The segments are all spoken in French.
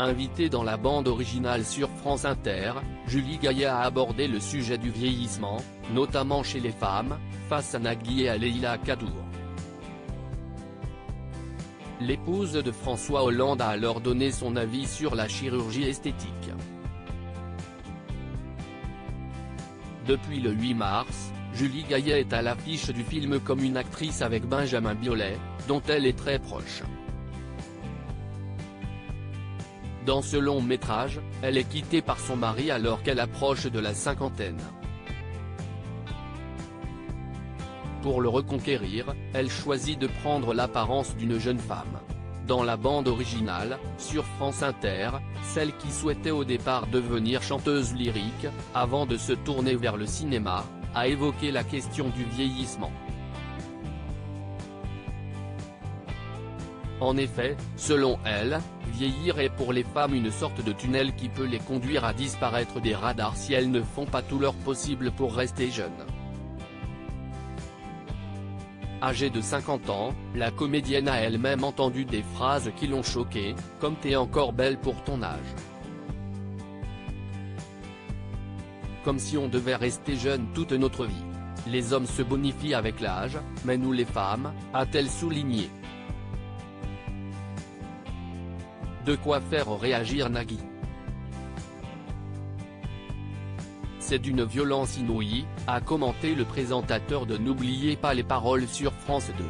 Invitée dans la bande originale sur France Inter, Julie Gaillet a abordé le sujet du vieillissement, notamment chez les femmes, face à Nagui et à Leïla Kadour. L'épouse de François Hollande a alors donné son avis sur la chirurgie esthétique. Depuis le 8 mars, Julie Gaillet est à l'affiche du film comme une actrice avec Benjamin Biolay, dont elle est très proche. Dans ce long métrage, elle est quittée par son mari alors qu'elle approche de la cinquantaine. Pour le reconquérir, elle choisit de prendre l'apparence d'une jeune femme. Dans la bande originale, sur France Inter, celle qui souhaitait au départ devenir chanteuse lyrique, avant de se tourner vers le cinéma, a évoqué la question du vieillissement. En effet, selon elle, vieillir est pour les femmes une sorte de tunnel qui peut les conduire à disparaître des radars si elles ne font pas tout leur possible pour rester jeunes. Âgée de 50 ans, la comédienne a elle-même entendu des phrases qui l'ont choquée, comme « T'es encore belle pour ton âge ». Comme si on devait rester jeune toute notre vie. Les hommes se bonifient avec l'âge, mais nous les femmes, a-t-elle souligné. De quoi faire réagir Nagui. C'est d'une violence inouïe, a commenté le présentateur de N'oubliez pas les paroles sur France 2.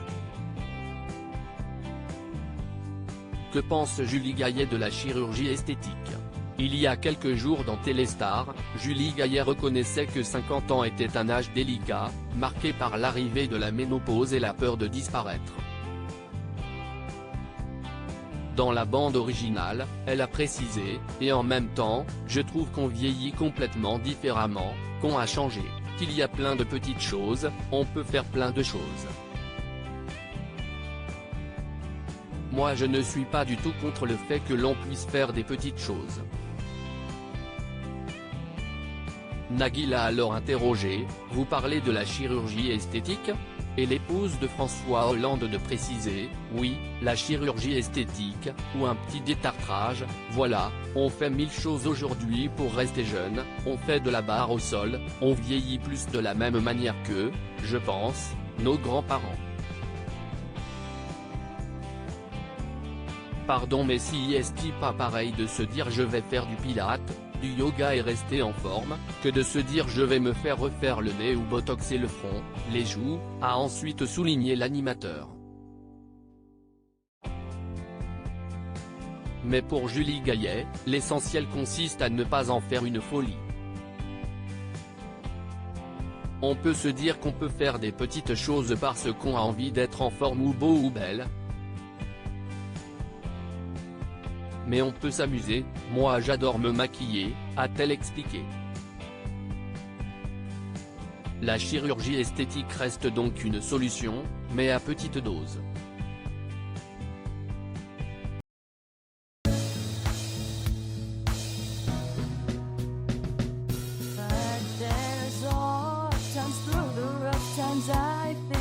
Que pense Julie Gaillet de la chirurgie esthétique? Il y a quelques jours dans Téléstar, Julie Gaillet reconnaissait que 50 ans était un âge délicat, marqué par l'arrivée de la ménopause et la peur de disparaître. Dans la bande originale, elle a précisé, et en même temps, je trouve qu'on vieillit complètement différemment, qu'on a changé, qu'il y a plein de petites choses, on peut faire plein de choses. Moi je ne suis pas du tout contre le fait que l'on puisse faire des petites choses. Nagui l'a alors interrogé, vous parlez de la chirurgie esthétique ? Et l'épouse de François Hollande de préciser, oui, la chirurgie esthétique, ou un petit détartrage, voilà, on fait 1000 choses aujourd'hui pour rester jeune, on fait de la barre au sol, on vieillit plus de la même manière que, je pense, nos grands-parents. Pardon mais si est-ce pas pareil de se dire je vais faire du pilate, du yoga et rester en forme, que de se dire je vais me faire refaire le nez ou botoxer le front, les joues, a ensuite souligné l'animateur. Mais pour Julie Gaillet, l'essentiel consiste à ne pas en faire une folie. On peut se dire qu'on peut faire des petites choses parce qu'on a envie d'être en forme ou beau ou belle. Mais on peut s'amuser, moi j'adore me maquiller, a-t-elle expliqué. La chirurgie esthétique reste donc une solution, mais à petite dose. But there's all times through the rough times I feel